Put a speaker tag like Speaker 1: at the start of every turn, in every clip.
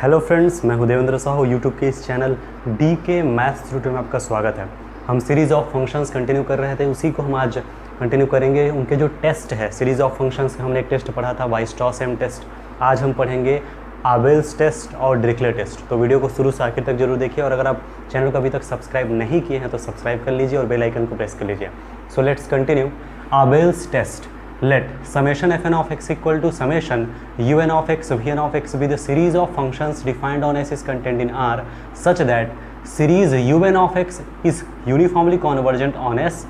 Speaker 1: Hello friends, मैं Devendra Sahu. YouTube के इस चैनल डी के मैथ्स ट्यूटर में आपका स्वागत है। हम सीरीज़ ऑफ फंक्शंस कंटिन्यू कर रहे थे, उसी को हम आज कंटिन्यू करेंगे। उनके जो टेस्ट है सीरीज़ ऑफ फंक्शंस का, हमने एक टेस्ट पढ़ा था वाइस्टॉस-एम टेस्ट। आज हम पढ़ेंगे आबेल्स टेस्ट और डिरिक्लेट टेस्ट। तो वीडियो को शुरू से आखिर तक जरूर देखिए, और अगर आप चैनल को अभी तक सब्सक्राइब नहीं किए हैं तो सब्सक्राइब कर लीजिए और बेल आइकन को प्रेस कर लीजिए। So let's continue. Abel's test. Let summation fn of x equal to summation un of x vn of x with a series of functions defined on S is contained in R such that series un of x is uniformly convergent on S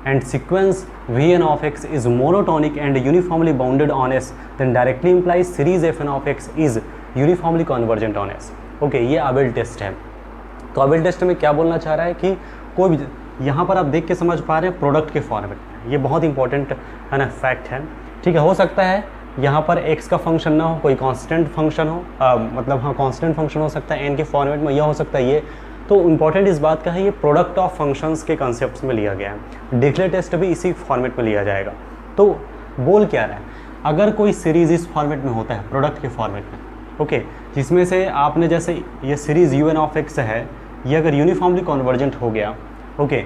Speaker 1: and sequence vn of x is monotonic and uniformly bounded on S, then directly implies series fn of x is uniformly convergent on S. Okay, ये Abel test है। तो Abel test में क्या बोलना चाह रहा है कि कोई भी, यहाँ पर आप देख के समझ पा रहे हैं प्रोडक्ट के फॉर्मेट में, ये बहुत इंपॉर्टेंट है ना फैक्ट है। ठीक है, हो सकता है यहाँ पर x का फंक्शन ना हो, कोई कांस्टेंट फंक्शन हो, मतलब हाँ कांस्टेंट फंक्शन हो सकता है n के फॉर्मेट में, यह हो सकता है ये। तो इंपॉर्टेंट इस बात का है, ये प्रोडक्ट ऑफ फंक्शंस के कॉन्सेप्ट्स में लिया गया है। डिरिक्लेट टेस्ट भी इसी फॉर्मेट में लिया जाएगा। तो बोल क्या रहा है, अगर कोई सीरीज इस फॉर्मेट में होता है, प्रोडक्ट के फॉर्मेट में, ओके, जिसमें से आपने जैसे ये सीरीज un ऑफ x है, ये अगर यूनिफॉर्मली कॉन्वर्जेंट हो गया, ओके,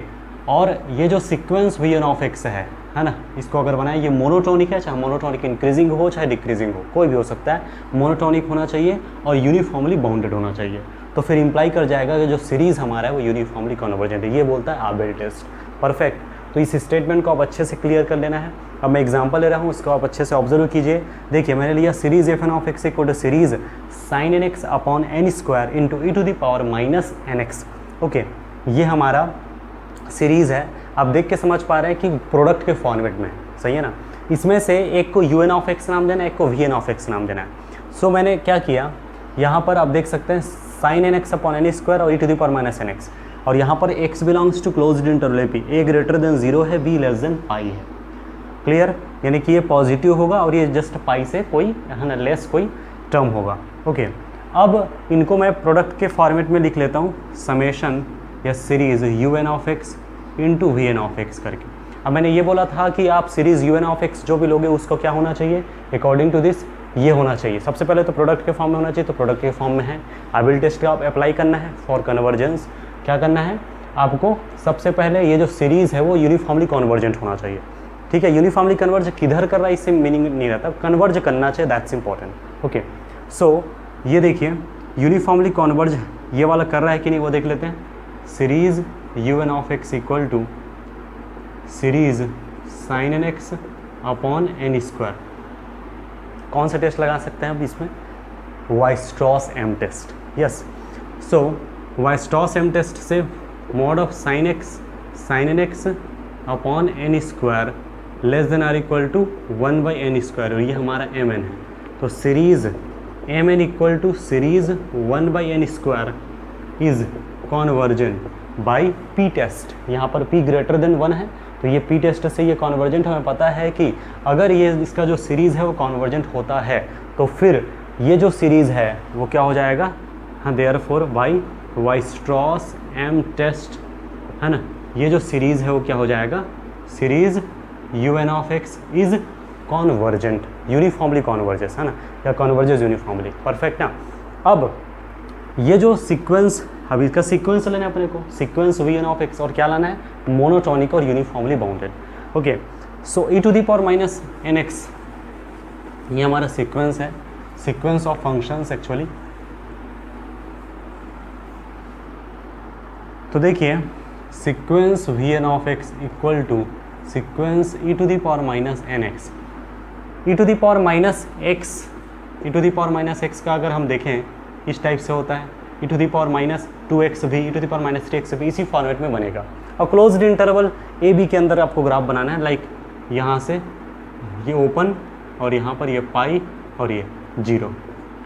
Speaker 1: और ये जो सीक्वेंस vn ऑफ x है ना, इसको अगर बनाए, ये मोनोटोनिक है, चाहे मोनोटोनिक इंक्रीजिंग हो चाहे डिक्रीजिंग हो, कोई भी हो सकता है, मोनोटोनिक होना चाहिए और यूनिफॉर्मली बाउंडेड होना चाहिए। तो फिर इंप्लाई कर जाएगा कि जो सीरीज़ हमारा है वो यूनिफॉर्मली कन्वर्जेंट है। ये बोलता है आबेल टेस्ट। परफेक्ट। तो इस स्टेटमेंट को आप अच्छे से क्लियर कर लेना है। अब मैं एग्जांपल ले रहा हूँ, उसको आप अच्छे से ऑब्जर्व कीजिए। देखिए, मैंने लिया series F N of x equal to series sine N x upon N square into E to the power minus N X. Okay, ये हमारा सीरीज़ है। आप देख के समझ पा रहे हैं कि प्रोडक्ट के फॉर्मेट में, सही है ना। इसमें से एक को यू एन ऑफ एक्स नाम देना है, एक को वी एन ऑफ एक्स नाम देना है। सो मैंने क्या किया, यहाँ पर आप देख सकते हैं sine N x upon N square और e to the power minus N x, और यहाँ पर x belongs to closed interval p, a greater than 0 है, बी लेस देन पाई है। क्लियर, यानी कि ये पॉजिटिव होगा और ये जस्ट पाई से कोई है ना लेस कोई टर्म होगा। ओके, अब इनको मैं प्रोडक्ट के फॉर्मेट में लिख लेता हूँ, समेशन या series U N of x into V N of x करके। अब मैंने ये बोला था कि आप series U N of x जो भी लोगे उसको क्या होना चाहिए, अकॉर्डिंग टू दिस ये होना चाहिए। सबसे पहले तो प्रोडक्ट के फॉर्म में होना चाहिए, तो प्रोडक्ट के फॉर्म में है। आबेल टेस्ट का आप अप्लाई करना है फॉर कन्वर्जेंस। क्या करना है आपको, सबसे पहले ये जो सीरीज़ है वो यूनिफॉर्मली कन्वर्जेंट होना चाहिए। ठीक है, यूनिफॉर्मली कन्वर्ज किधर कर रहा है इससे मीनिंग नहीं रहता, कन्वर्ज करना चाहिए, दैट्स इंपॉर्टेंट। ओके, सो ये देखिए यूनिफॉर्मली कन्वर्ज ये वाला कर रहा है कि नहीं, वो देख लेते हैं। Series U N of x equal to series sine N x upon N square. कौन सा टेस्ट लगा सकते हैं अब इसमें, Weierstrass M test. Yes, so Weierstrass M test से mod of sine N x upon N square less than or equal to 1/n square, और ये हमारा एम एन है। तो series M N equal to series 1/n square is convergent by P test. यहाँ पर p greater than 1 है, तो ये p टेस्ट से ये कॉन्वर्जेंट। हमें पता है कि अगर ये इसका जो सीरीज़ है वो कॉन्वर्जेंट होता है तो फिर ये जो सीरीज़ है वो क्या हो जाएगा, हाँ, देयरफॉर बाई वाइस्टॉस-एम टेस्ट, है ना, ये जो सीरीज़ है वो क्या हो जाएगा, series u N of x is convergent, uniformly converges, है ना, या कॉन्वर्जेस यूनिफॉर्मली। परफेक्ट ना। अब ये जो सीक्वेंस, अब इसका सीक्वेंस लेना है अपने को, sequence V N of X, और क्या लाना है, मोनोटोनिक और uniformly bounded. Okay, so E to the power minus N X, ये हमारा सीक्वेंस है, सीक्वेंस ऑफ फंक्शंस एक्चुअली। तो देखिए, sequence V N of x equal to sequence e to the power minus N x. E to the power minus x, e to the power minus x का अगर हम देखें इस type से होता है, e to the power minus 2x भी, e to the power minus 3x भी, इसी फॉर्मेट में बनेगा। और क्लोज्ड इंटरवल ए बी के अंदर आपको ग्राफ बनाना है, लाइक यहाँ से ये ओपन और यहाँ पर ये पाई और ये 0,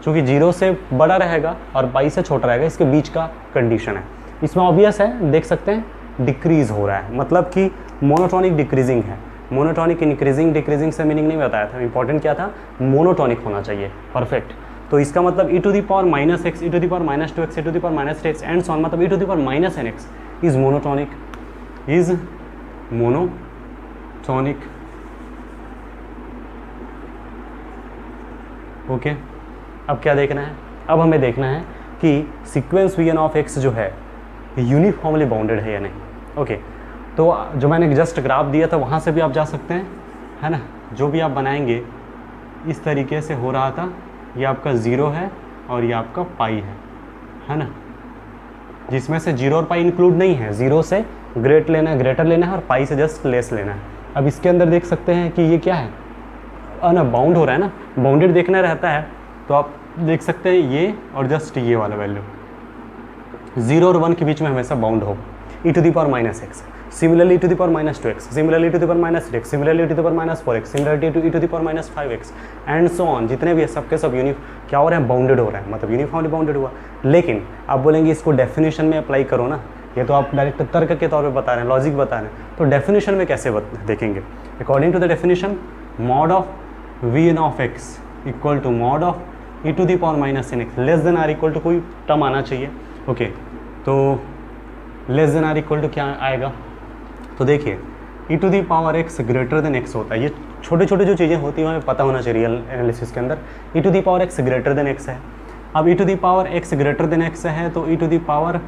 Speaker 1: चूँकि 0 से बड़ा रहेगा और पाई से छोटा रहेगा, इसके बीच का कंडीशन है। इसमें ऑब्वियस है, देख सकते हैं डिक्रीज़ हो रहा है, मतलब कि मोनोटोनिक डिक्रीजिंग है। मोनोटोनिक इंक्रीजिंग डिक्रीजिंग से मीनिंग नहीं बताया था, इंपॉर्टेंट क्या था, मोनोटोनिक होना चाहिए। परफेक्ट। तो इसका मतलब e to the power minus x, e to the power minus 2x, e to the power minus 3x and so on, मतलब e to the power minus N x is monotonic, is monotonic. Okay, अब क्या देखना है, अब हमें देखना है कि sequence V N of x जो है यूनिफॉर्मली बाउंडेड है या नहीं। ओके, तो जो मैंने जस्ट ग्राफ दिया था वहाँ से भी आप जा सकते हैं, है ना। जो भी आप बनाएंगे इस तरीके से हो रहा था, ये आपका 0 है और ये आपका पाई है ना, जिसमें से 0 और पाई इंक्लूड नहीं है। 0 से ग्रेटर लेना है और पाई से जस्ट लेस लेना है। अब इसके अंदर देख सकते हैं कि ये क्या है ना, बाउंड हो रहा है ना, बाउंडेड देखना रहता है तो आप देख सकते हैं ये और जस्ट ये वाला वैल्यू 0 और 1 के बीच में हमेशा बाउंड होगा। e to the power minus X, similarly e to the power minus 2x, similarly e to the power minus 3x, similarly e to the power minus 4x, similarly e to the power minus 5x and so on. जितने भी है सबके सब क्या हो रहे हैं, bounded हो रहे हैं, मतलब यूनिफॉर्मली बाउंडेड हुआ। लेकिन आप बोलेंगे इसको डेफिनेशन में अप्लाई करो ना, ये तो आप डायरेक्ट तर्क के तौर पे बता रहे हैं, लॉजिक बता रहे हैं, तो डेफिनेशन में कैसे देखेंगे। According to the definition mod of V N of x equal to mod of e to the power minus N X less than or equal to कोई टर्म आना चाहिए। ओके, तो less than or equal to क्या आएगा, तो देखिए e to the power x greater than X होता है। ये छोटे छोटे जो चीज़ें होती हैं हमें पता होना चाहिए रियल एनालिसिस के अंदर। e to the power x greater than x है। अब e to the power x greater than x है तो e टू द पावर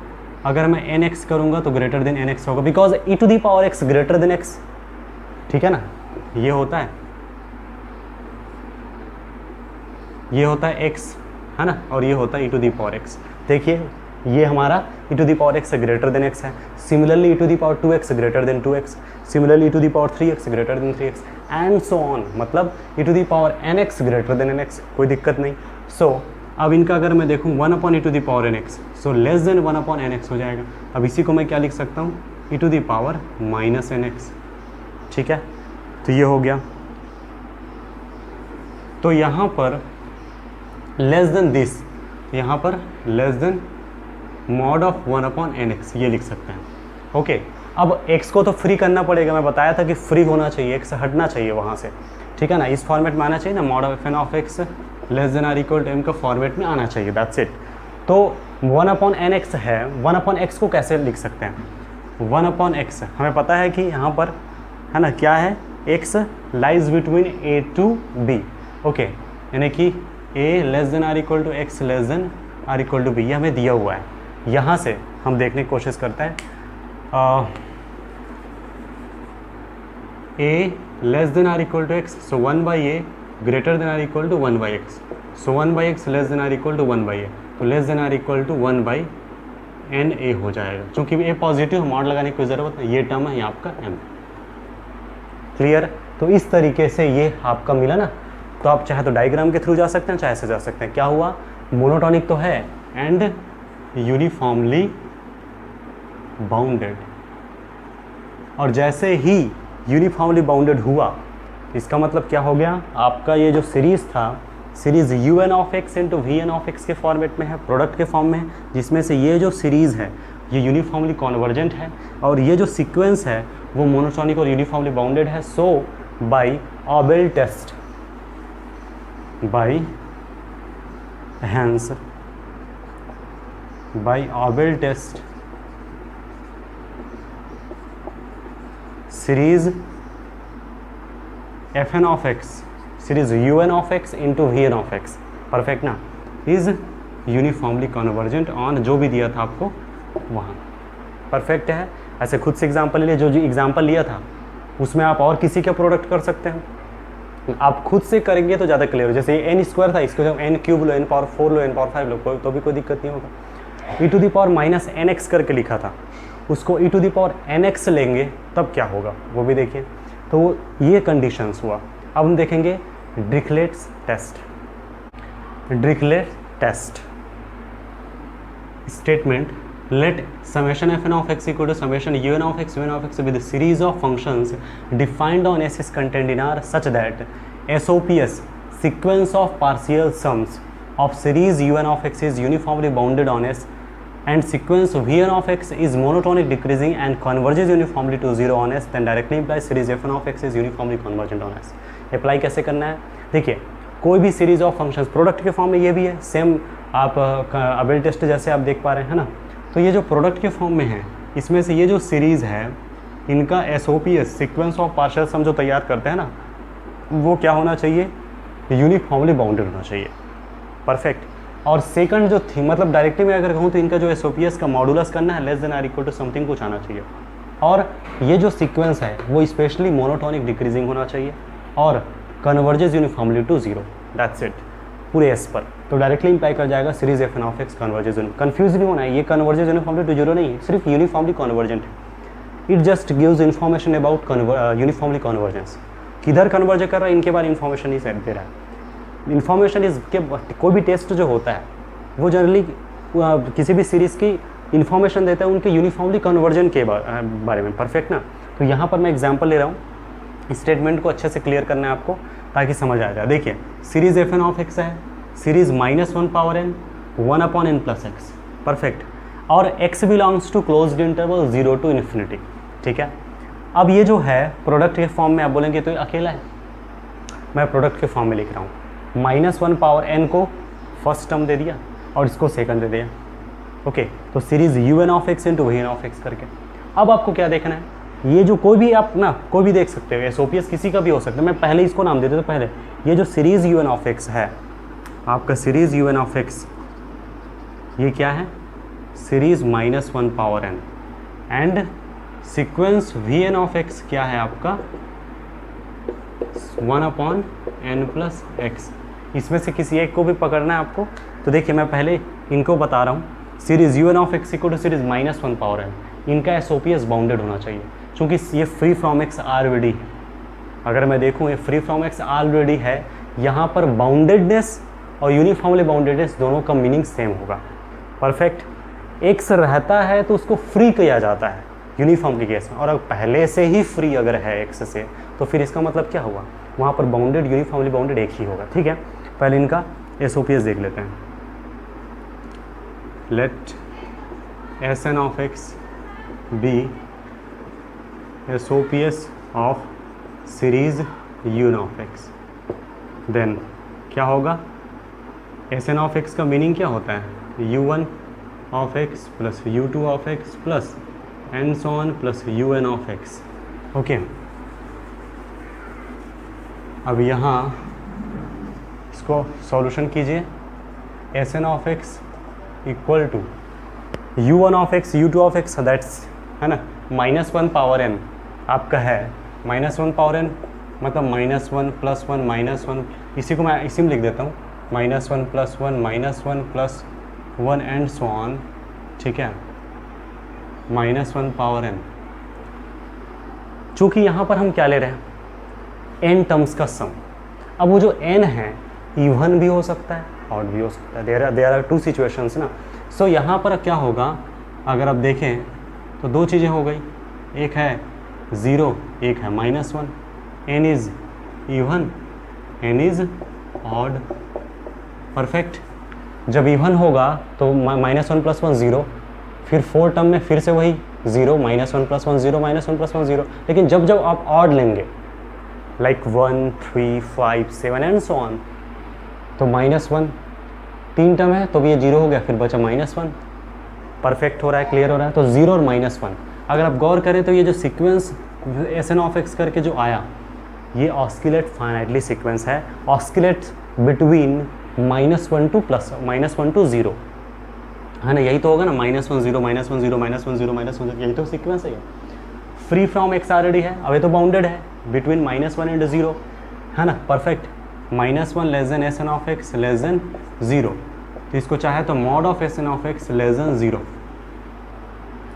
Speaker 1: अगर मैं एन एक्स करूँगा तो ग्रेटर देन एन एक्स होगा, because e to the power x greater than x, ठीक है ना। ये होता है x, है ना, और ये होता है e to the power x। देखिए ये हमारा e to the power x greater than x है। Similarly e to the power 2x greater than 2x, similarly e to the power 3x greater than 3x and so on, मतलब e to the power nx greater than nx, कोई दिक्कत नहीं। सो अब इनका अगर मैं देखूँ 1 upon e to the power nx, so less than 1 upon nx हो जाएगा। अब इसी को मैं क्या लिख सकता हूँ, e to the power minus nx, ठीक है। तो ये हो गया। तो यहाँ पर लेस देन दिस, यहाँ पर less than mod of 1 upon nx ये लिख सकते हैं। ओके, अब x को तो फ्री करना पड़ेगा, मैं बताया था कि फ्री होना चाहिए, x हटना चाहिए वहाँ से, ठीक है ना। इस फॉर्मेट में आना चाहिए ना, mod of n of x less than or equal to m का फॉर्मेट में आना चाहिए, दैट्स इट। तो 1 अपॉन nx है, 1 अपॉन x को कैसे लिख सकते हैं, 1 अपॉन x हमें पता है कि यहाँ पर है ना क्या है, x lies between a to b। Okay, यानी कि a less than or equal to x less than or equal to b, ये हमें दिया हुआ है। यहाँ से हम देखने की कोशिश करते हैं a less than or equal to x, so 1 by a greater than or equal to 1 by x, so 1 by x less than or equal to 1 by a, तो less than or equal to 1 by n a हो जाएगा। चूँकि ए positive mod लगाने की कोई ज़रूरत नहीं, ये टर्म है ये आपका m, क्लियर। तो इस तरीके से ये आपका मिला ना, तो आप चाहे तो डायग्राम के थ्रू जा सकते हैं, चाहे से जा सकते हैं। क्या हुआ, मोनोटॉनिक तो है एंड यूनिफॉर्मली बाउंडेड, और जैसे ही यूनिफॉर्मली बाउंडेड हुआ इसका मतलब क्या हो गया, आपका ये जो सीरीज़ था, series u N of x into V N of x के फॉर्मेट में है, प्रोडक्ट के फॉर्म में है, जिसमें से ये जो सीरीज़ है ये यूनिफॉर्मली कॉन्वर्जेंट है और ये जो सीक्वेंस है वो मोनोटॉनिक और यूनिफॉर्मली बाउंडेड है। So by Abel test, hence by Abel test series fn of x series un of x into vn of x perfect ना is यूनिफॉर्मली कन्वर्जेंट ऑन जो भी दिया था आपको वहाँ, परफेक्ट है। ऐसे खुद से एग्जांपल लिए, जो एग्जांपल लिया था उसमें आप और किसी का प्रोडक्ट कर सकते हैं, आप खुद से करेंगे तो ज़्यादा क्लियर हो। जैसे n स्क्वायर था, इसको जब n क्यूब लो, n पावर 4 लो, n पावर 5 लो, तो भी कोई दिक्कत नहीं होगा। e to the power minus nx करके लिखा था, उसको e to the power nx लेंगे तब क्या होगा वो भी देखिए। तो ये कंडीशंस हुआ। अब हम देखेंगे Dirichlet's test. Dirichlet test statement, let summation fn of x equal to summation un of x of x with a series of functions defined on S is contained in R such that SOPS sequence of partial sums of series un of x is uniformly bounded on S and sequence vn of x is monotonic decreasing and converges uniformly to 0 on S, then directly implies series fn of x is uniformly convergent on S। Apply कैसे करना है, देखिए कोई भी series of functions product के form में ये भी है सेम, आप अबेल टेस्ट जैसे आप देख पा रहे हैं ना। तो ये जो प्रोडक्ट के फॉर्म में है इसमें से ये जो सीरीज़ है इनका SOPS सीक्वेंस ऑफ पार्शियल सम जो तैयार करते हैं ना, वो क्या होना चाहिए, यूनिफॉर्मली बाउंडेड होना चाहिए, परफेक्ट। और सेकंड जो थी मतलब डायरेक्टली मैं अगर कहूँ तो इनका जो एसओपीएस का मॉडुलस करना है less than or equal to something कुछ आना चाहिए। और ये जो सीक्वेंस है वो स्पेशली मोनोटोनिक डिक्रीजिंग होना चाहिए और converges uniformly to zero, that's it पूरे एस पर। तो डायरेक्टली इंप्लाई कर जाएगा series F N of x converges, confuse नहीं होना है, ये कन्वर्जेस यूनिफॉर्मली टू जीरो नहीं है, सिर्फ यूनिफॉर्मली कन्वर्जेंट है। It just gives information about uniformly convergence, किधर कन्वर्ज कर रहा है इनके बारे में इन्फॉर्मेशन ही सेट दे रहा है। इन्फॉर्मेशन इज के कोई भी टेस्ट जो होता है वो जनरली किसी भी सीरीज़ की इन्फॉर्मेशन देता है उनके यूनिफॉर्मली कन्वर्जन के बारे में, परफेक्ट ना। तो यहाँ पर मैं एग्जांपल ले रहा हूँ, स्टेटमेंट को अच्छे से क्लियर करना है आपको ताकि समझ आ जाए। देखिए series F N of x है, series -1 power n 1 upon n plus x, perfect, और x belongs to closed interval 0 to infinity, ठीक है। अब ये जो है प्रोडक्ट के फॉर्म में आप बोलेंगे तो ये अकेला है, मैं प्रोडक्ट के फॉर्म में लिख रहा हूँ। -1 पावर n को फर्स्ट टर्म दे दिया और इसको सेकंड दे दिया, ओके। तो series un of x into V N of x करके। अब आपको क्या देखना है, ये जो कोई भी आप ना कोई भी देख सकते हो, एसओपीएस किसी का भी हो सकता है, मैं पहले इसको नाम देते तो पहले ये जो सीरीज un ऑफ एक्स है आपका, सीरीज un ऑफ एक्स ये क्या है, series -1 power n and sequence vn of x क्या है आपका 1 अपॉन n प्लस एक्स। इसमें से किसी एक को भी पकड़ना है आपको। तो देखिए मैं पहले इनको बता रहा हूँ, series un of x equal to series -1 power n, इनका एसओपीएस बाउंडेड होना चाहिए क्योंकि ये फ्री फ्रॉम एक्स ऑलरेडी है। अगर मैं देखूँ ये फ्री फ्रॉम एक्स ऑलरेडी है, यहाँ पर बाउंडेडनेस और यूनिफॉर्मली बाउंडेडनेस दोनों का मीनिंग सेम होगा, परफेक्ट। एक्स रहता है तो उसको फ्री किया जाता है यूनिफॉर्म के केस में, और अगर पहले से ही फ्री अगर है एक्स से तो फिर इसका मतलब क्या हुआ, वहाँ पर बाउंडेड यूनिफॉर्मली बाउंडेड एक ही होगा, ठीक है। पहले इनका एसओपीएस देख लेते हैं। Let s n of x be एसओपीएस of series un of x, then क्या होगा, एस एन ऑफ एक्स का मीनिंग क्या होता है, u1 of x plus u2 of x plus and so on plus un of x, okay. अब यहाँ इसको सॉल्यूशन कीजिए, s n of x equal to u1 of x u2 of x, that's है ना -1 power n आपका है, -1 power n मतलब -1 plus 1 -1, इसी को मैं इसी में लिख देता हूँ, -1 plus 1 -1 plus 1 and so on, ठीक है, -1 पावर n। चूँकि यहाँ पर हम क्या ले रहे हैं, n टर्म्स का सम। अब वो जो n है इवन भी हो सकता है ऑड भी हो सकता है, देयर आर टू सिचुएशंस ना। सो यहाँ पर क्या होगा, अगर आप देखें तो दो चीज़ें हो गई, एक है 0 एक है -1, n is even n is odd, perfect. जब इवन होगा तो -1 प्लस 1 0, फिर 4 टर्म में फिर से वही 0 -1 प्लस 1 0 -1 प्लस 1 0। लेकिन जब जब आप ऑड लेंगे लाइक 1 3 5 7 एंड सो ऑन, तो -1 3 टर्म है तो भी ये 0 हो गया, फिर बचा -1, परफेक्ट हो रहा है, क्लियर हो रहा है। तो 0 और -1 अगर आप गौर करें तो ये जो sequence s n of x करके जो आया, ये ऑस्किलेट फाइनाइटली सीक्वेंस है, oscillate between -1 to plus -1 to 0, है ना, यही तो होगा ना, -1 0 -1 0 -1 0 -1 यही तो सीक्वेंस है। फ्री फ्रॉम एक्स ऑलरेडी है, अब ये तो बाउंडेड है बिटवीन -1 एंड 0, है ना, perfect. -1 less than s n of x less than 0, तो इसको चाहे तो mod of s n of x less than 0,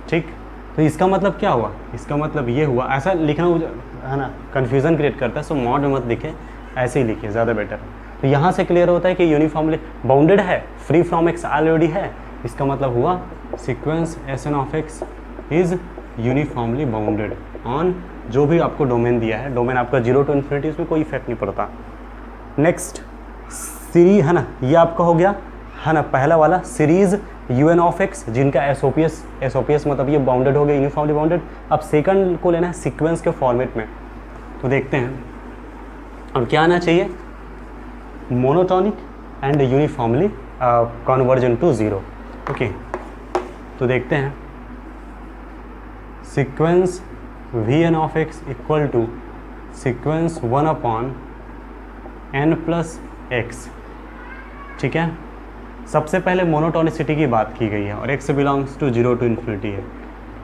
Speaker 1: ठीक। तो इसका मतलब क्या हुआ, इसका मतलब ये हुआ, ऐसा लिखना है ना कन्फ्यूज़न क्रिएट करता है, सो मॉड में मत लिखे, ऐसे ही लिखिए ज़्यादा बेटर। तो यहाँ से क्लियर होता है कि यूनिफॉर्मली बाउंडेड है, फ्री फ्रॉम एक्स ऑलरेडी है, इसका मतलब हुआ sequence s n of x is uniformly bounded on जो भी आपको डोमेन दिया है। डोमेन आपका 0 टू इन्फिनिटी, उसमें कोई इफेक्ट नहीं पड़ता। नेक्स्ट सीरीज है ना, ये आपका हो गया है ना पहला वाला, सीरीज un ऑफ एक्स जिनका एसओपीएस मतलब ये बाउंडेड हो गया, यूनिफॉर्मली बाउंडेड। अब सेकंड को लेना है सीक्वेंस के फॉर्मेट में, तो देखते हैं अब क्या आना चाहिए, monotonic and uniformly convergent to 0, okay. तो देखते हैं sequence vn of x equal to sequence 1 upon n plus x, ठीक है। सबसे पहले मोनोटोनिसिटी की बात की गई है और x belongs to 0 to infinity है।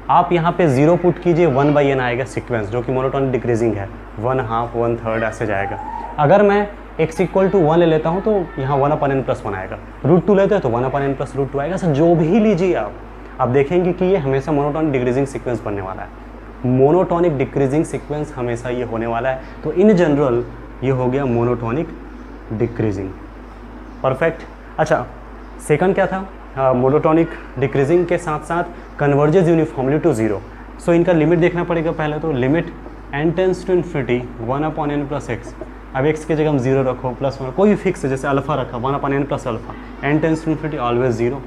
Speaker 1: आप यहाँ पे 0 पुट कीजिए, 1/n आएगा सीक्वेंस जो कि मोनोटोनिक डिक्रीजिंग है, 1/2 1/3 ऐसे जाएगा। अगर मैं x इक्वल टू 1 ले लेता हूँ तो यहाँ 1/n+1 आएगा, √2 लेते हैं तो 1/n+√2 आएगा। सर जो भी लीजिए आप देखेंगे कि ये हमेशा मोनोटोनिक डिक्रीजिंग सीक्वेंस बनने वाला है। मोनोटोनिक डिक्रीजिंग सीक्वेंस हमेशा ये होने वाला है। तो इन जनरल ये हो गया मोनोटोनिक डिक्रीजिंग। परफेक्ट। अच्छा, सेकंड क्या था? मोनोटोनिक डिक्रीजिंग के साथ साथ कन्वर्जेज यूनिफॉर्मली टू 0। सो इनका लिमिट देखना पड़ेगा पहले। तो limit n tends to infinity 1/n+x। अब x की जगह हम 0 रखो, +1 कोई भी फिक्स है, जैसे अल्फा रखा 1/n+α, n tends to infinity always 0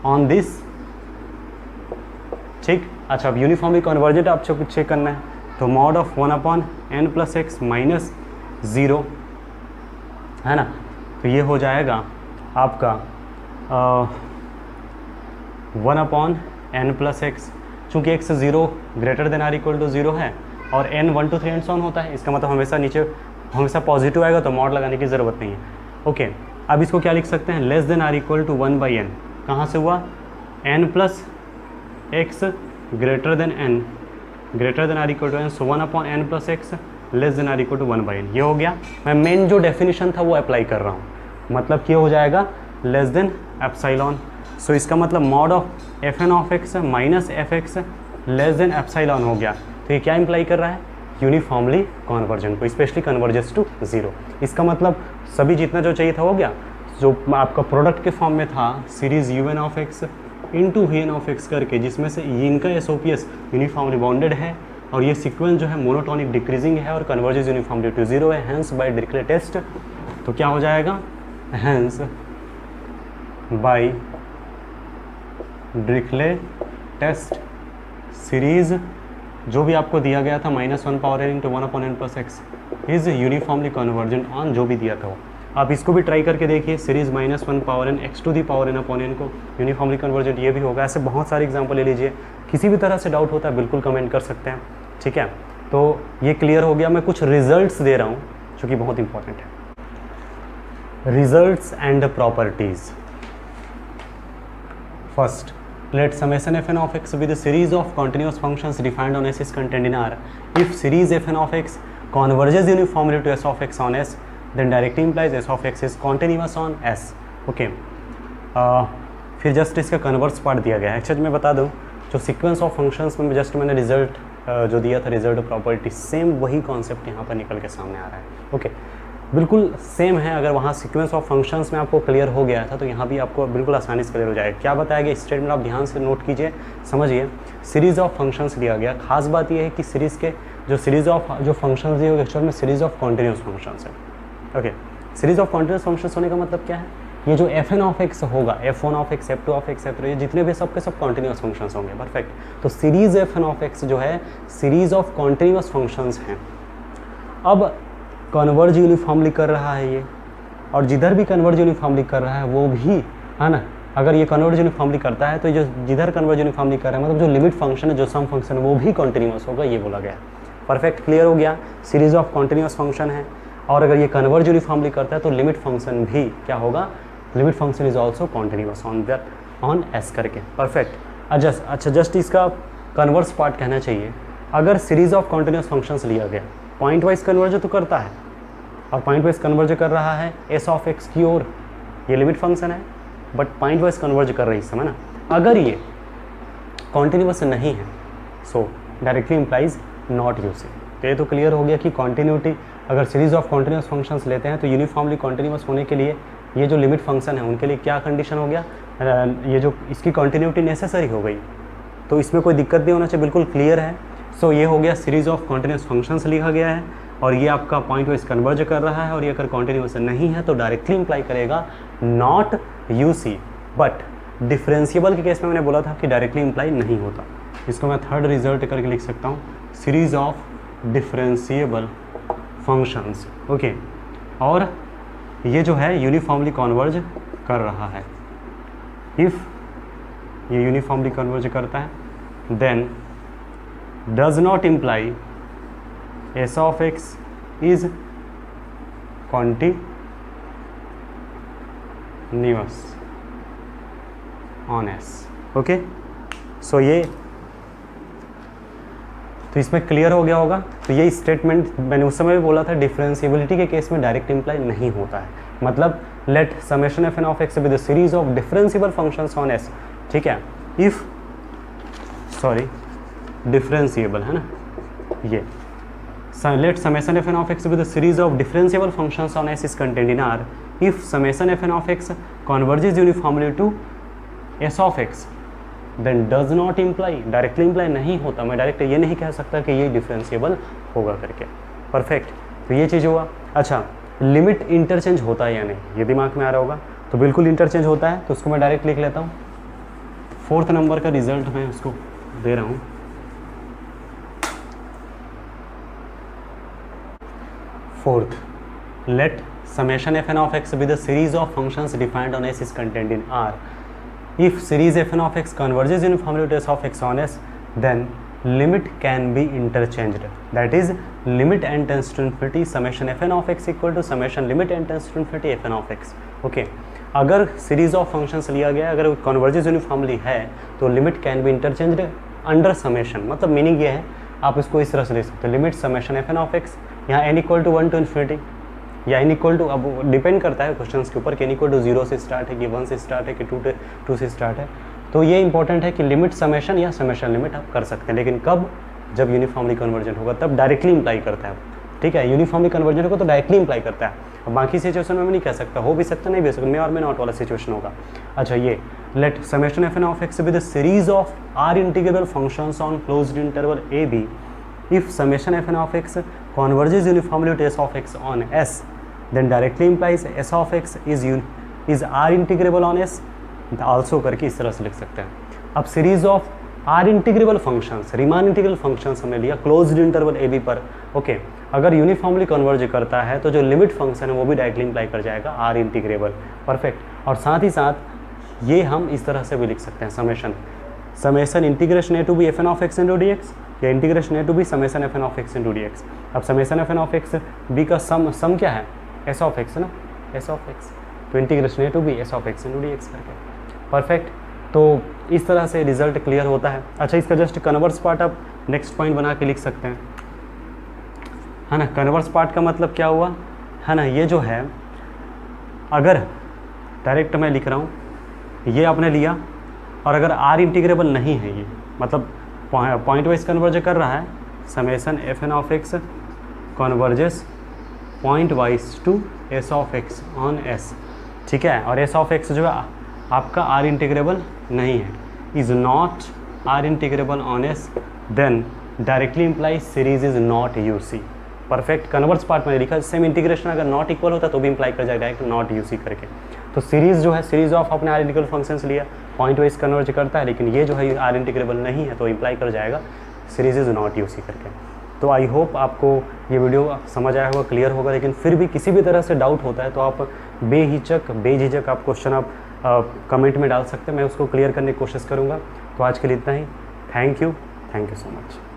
Speaker 1: on this. ठीक। अच्छा, अब यूनिफॉर्मली कन्वर्जेंट आपको चेक करना है, तो मॉड ऑफ 1/n+x - 0 है ना, तो ये हो जाएगा आपका 1/n+x। चूँकि x 0 greater than or equal to 0 है और n 1 2 3 एंड सो ऑन होता है, इसका मतलब हमेशा नीचे हमेशा पॉजिटिव आएगा, तो मॉड लगाने की ज़रूरत नहीं है। ओके, अब इसको क्या लिख सकते हैं? Less than or equal to 1/n। कहाँ से हुआ? n+x greater than or equal to n, so 1/n+x less than or equal to 1/n। ये हो गया। मैं मेन जो डेफिनेशन था वो अप्लाई कर रहा हूँ, मतलब क्या हो जाएगा? Less than epsilon. सो इसका मतलब mod of fn(x) minus fx less than epsilon हो गया। तो ये क्या इंप्लाई कर रहा है? यूनिफॉर्मली कॉन्वर्जेंट को, स्पेशली कन्वर्जेस टू 0। इसका मतलब सभी जितना जो चाहिए था हो गया। जो आपका प्रोडक्ट के फॉर्म में था सीरीज un(x) इंटू vn(x) करके, जिसमें से इनका एसओपीएस यूनिफॉर्मली बाउंडेड है और ये सीक्वेंस जो है मोनोटोनिक डिक्रीजिंग है और कन्वर्जेस यूनिफॉर्मली टू 0 है, हैंस बाय डिरिक्लेट टेस्ट। तो क्या हो जाएगा? हैंस बाय डिरिक्लेट टेस्ट सीरीज जो भी आपको दिया गया था -1/n × 1/n+x is uniformly convergent on जो भी दिया था वो। आप इसको भी ट्राई करके देखिए, सीरीज -1/n x⁴n को यूनिफॉर्मली कन्वर्जेंट ये भी होगा। ऐसे बहुत सारे एग्जांपल ले लीजिए। किसी भी तरह से डाउट होता है बिल्कुल कमेंट कर सकते हैं, ठीक है। तो ये क्लियर हो गया। मैं कुछ रिजल्ट्स दे रहा हूँ जो कि बहुत इंपॉर्टेंट है। Results and properties. First, let summation fn(x) with a series of continuous functions defined on S is contained in R. If series fn(x) converges uniformly to S(x) on S, then directly implies S(x) is continuous on S. Okay. फिर just इसका converse part दिया गया है। Actually मैं बता दूं, जो sequence of functions में जस्ट मैंने रिजल्ट जो दिया था, रिजल्ट प्रॉपर्टी, सेम वही कॉन्सेप्ट यहाँ पर निकल के सामने आ रहा है। ओके, बिल्कुल सेम है। अगर वहाँ सीक्वेंस ऑफ फंक्शंस में आपको क्लियर हो गया था तो यहाँ भी आपको बिल्कुल आसानी से क्लियर हो जाएगा। क्या बताया गया स्टेटमेंट, आप ध्यान से नोट कीजिए, समझिए। सीरीज ऑफ फंक्शंस दिया गया। खास बात यह है कि सीरीज़ के जो सीरीज ऑफ जो फंक्शंस दिए हुए एक्चुअल में सीरीज ऑफ कॉन्टिन्यूस फंक्शंस है। Okay, series of continuous functions होने का मतलब क्या है? ये जो fn(x) होगा, f1(x), f2(x), f3, ये जितने भी सबके सब कॉन्टिन्यूस फंक्शंस होंगे। परफेक्ट। तो सीरीज fn(x) जो है सीरीज ऑफ कॉन्टिन्यूस फंक्शंस हैं। अब कन्वर्ज यूनिफॉर्मली कर रहा है ये, और जिधर भी कन्वर्ज यूनिफॉर्मली कर रहा है वो भी, है ना, अगर ये कन्वर्ज यूनिफॉर्मली करता है तो जो जिधर कन्वर्ज यूनिफॉर्मली कर रहा है मतलब जो लिमिट फंक्शन है, जो सम फंक्शन है, वो भी कॉन्टिन्यूस होगा, ये बोला गया। परफेक्ट, क्लियर हो गया। सीरीज ऑफ कॉन्टिन्यूस फंक्शन है और अगर ये कन्वर्ज यूनिफॉर्मली करता है तो लिमिट फंक्शन भी क्या होगा? Limit function is also continuous on S करके। परफेक्ट। अच्छा, जस्ट इसका कन्वर्स पार्ट कहना चाहिए। अगर सीरीज ऑफ कॉन्टिन्यूस फंक्शंस लिया गया, पॉइंट वाइज कन्वर्ज तो करता है और पॉइंट वाइज कन्वर्ज कर रहा है S(x) की ओर, ये लिमिट फंक्शन है, बट पॉइंट वाइज कन्वर्ज कर रही है, समय ना। अगर ये कॉन्टिन्यूस नहीं है सो डायरेक्टली इंप्लाइज नॉट यूसिंग। तो ये तो क्लियर हो गया कि कॉन्टिन्यूटी, अगर सीरीज ऑफ कॉन्टिन्यूस फंक्शंस लेते हैं तो यूनिफॉर्मली कॉन्टिन्यूस होने के लिए ये जो लिमिट फंक्शन है उनके लिए क्या कंडीशन हो गया? ये जो इसकी कॉन्टिन्यूटी नेसेसरी हो गई, तो इसमें कोई दिक्कत नहीं होना चाहिए, बिल्कुल क्लियर है। सो ये हो गया सीरीज ऑफ कॉन्टिन्यूस फंक्शंस लिखा गया है और ये आपका पॉइंट वाइज कन्वर्ज कर रहा है, और ये अगर कॉन्टिन्यूस नहीं है तो डायरेक्टली इंप्लाई करेगा नॉट यूसी। बट डिफरेंशिएबल के केस में मैंने बोला था कि डायरेक्टली इंप्लाई नहीं होता। इसको मैं थर्ड रिजल्ट करके लिख सकता हूँ, series of differentiable functions. Okay, और ये जो है यूनिफॉर्मली कन्वर्ज कर रहा है। इफ़ ये यूनिफॉर्मली कन्वर्ज करता है then does not imply S(x) is continuous on s. Okay, so ये तो इसमें क्लियर हो गया होगा। तो ये स्टेटमेंट मैंने उस समय भी बोला था, डिफरेंशिएबिलिटी के केस में डायरेक्ट इंप्लाई नहीं होता है। मतलब let summation f N of x with series of differentiable functions on s, ठीक है, इफ सॉरी डिफरेंशिएबल है ना, ये let summation fn of x with a series of differentiable functions on s is contained in R if summation fn of x converges uniformly to s of x then does not imply, directly imply नहीं होता। मैं direct ये नहीं कह सकता कि ये differentiable होगा करके। परफेक्ट, तो ये चीज़ हुआ। अच्छा, लिमिट इंटरचेंज होता है या नहीं, ये दिमाग में आ रहा होगा। तो बिल्कुल इंटरचेंज होता है, तो उसको मैं डायरेक्ट लिख लेता हूँ। 4th नंबर का रिजल्ट मैं उसको दे रहा हूँ। Fourth, let summation fn of x be the series of functions defined on s is contained in R. If series fn of x converges uniformly to s of x on s, then limit can be interchanged. That is, limit n tends to infinity summation fn of x equal to summation limit n tends to infinity fn of x. Okay. अगर series of functions लिया गया, अगर converges uniformly है, तो limit can be interchanged under summation. मतलब meaning ये है, आप इसको इस तरह से लिख सकते हो, limit summation f N of x, यहाँ n equal to 1 to infinity, या n इक्वल टू, अब डिपेंड करता है क्वेश्चंस के ऊपर कि n इक्वल टू 0 से स्टार्ट है कि 1 से स्टार्ट है कि 2 से स्टार्ट है। तो ये इंपॉर्टेंट है कि लिमिट समेशन या समेशन लिमिट आप कर सकते हैं, लेकिन कब, जब यूनिफॉर्मली कन्वर्जन होगा तब डायरेक्टली इंप्लाई करता है। ठीक है, यूनिफॉर्मली कन्वर्जन होगा तो डायरेक्टली इंप्लाई करता है। अब बाकी सिचुएशन में मैं नहीं कह सकता, हो भी सकता, नहीं भी सकता, मे और मे नॉट वाला सिचुएशन होगा। अच्छा, ये let summation f N of x with series of R integrable functions on closed interval a b if summation fn of x converges uniformly to s of x on s, then directly implies s of x is r integrable on s, also करके इस तरह से लिख सकते हैं। अब series of R integrable functions, Riemann integral functions हमने लिया क्लोज्ड इंटरवल ए बी पर। ओके, अगर यूनिफॉर्मली कन्वर्ज करता है तो जो लिमिट फंक्शन है वो भी डायरेक्टली इंप्लाई कर जाएगा आर इंटीग्रेबल। परफेक्ट, और साथ ही साथ ये हम इस तरह से भी लिख सकते हैं, summation integration a to b f N of x into d x, या integration a to b summation f N of x into d x. अब summation f N of x b का सम क्या है, s of x है ना, s of x, तो integration a to b s of x into d x करके। Perfect, तो इस तरह से रिजल्ट क्लियर होता है। अच्छा, इसका जस्ट कन्वर्स पार्ट आप नेक्स्ट पॉइंट बना के लिख सकते हैं, है ना। कन्वर्स पार्ट का मतलब क्या हुआ, है ना, ये जो है, अगर डायरेक्ट मैं लिख रहा हूँ, ये आपने लिया, और अगर आर इंटीग्रेबल नहीं है, ये मतलब पॉइंट वाइज कन्वर्ज कर रहा है, summation f N of x converges pointwise to s of x on s, ठीक है, और एस ऑफ एक्स जो है आपका आर इंटीग्रेबल नहीं है, is not R integrable on s, then directly implies series is not u c. Perfect, converse part में लिखा, सेम इंटीग्रेशन अगर नॉट इक्वल होता तो भी इम्प्लाई कर जाएगा डायरेक्ट नॉट यू सी करके। तो सीरीज जो है, सीरीज ऑफ अपने आर इंटीग्रल फंक्शंस लिया, पॉइंट वाइज कन्वर्ज करता है, लेकिन ये जो है आर इंटीग्रेबल नहीं है तो इम्प्लाई कर जाएगा सीरीज इज नॉट यू सी करके। तो आई होप आपको ये वीडियो समझ आया होगा, क्लियर होगा, लेकिन फिर भी किसी भी तरह से डाउट होता है तो आप बेझिझक आप क्वेश्चन आप कमेंट में डाल सकते हैं, मैं उसको क्लियर करने की कोशिश करूँगा। तो आज के लिए इतना ही, थैंक यू सो मच।